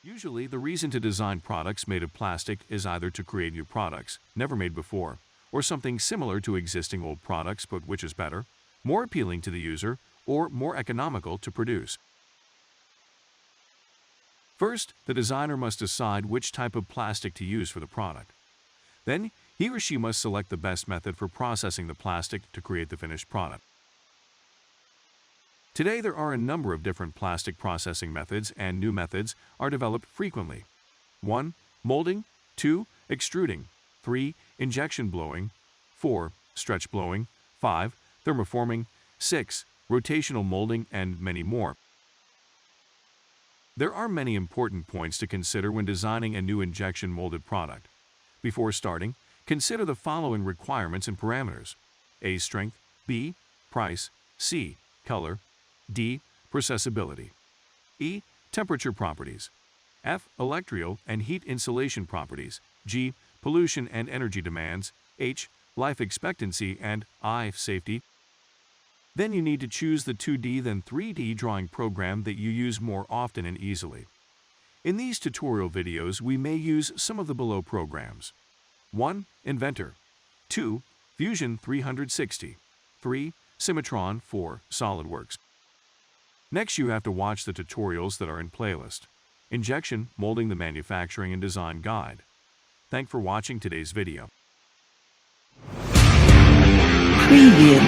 Usually, the reason to design products made of plastic is either to create new products, never made before, or something similar to existing old products but which is better, more appealing to the user, or more economical to produce. First, the designer must decide which type of plastic to use for the product. Then, he or she must select the best method for processing the plastic to create the finished product. Today, there are a number of different plastic processing methods, and new methods are developed frequently. 1. Molding. 2. Extruding. 3. Injection blowing. 4. Stretch blowing. 5. Thermoforming. 6. Rotational molding, and many more. There are many important points to consider when designing a new injection molded product. Before starting, consider the following requirements and parameters: A. Strength. B. Price. C. Color. D. Processability. E. Temperature properties. F. Electrical and heat insulation properties. G. Pollution and energy demands. H. Life expectancy, and I. Safety. Then you need to choose the 2D then 3D drawing program that you use more often and easily. In these tutorial videos, we may use some of the below programs. 1. Inventor. 2. Fusion 360. 3. CIMATRON. 4. Solidworks. Next, you have to watch the tutorials that are in playlist. Injection Molding, the Manufacturing and Design Guide. Thanks for watching today's video. Preview.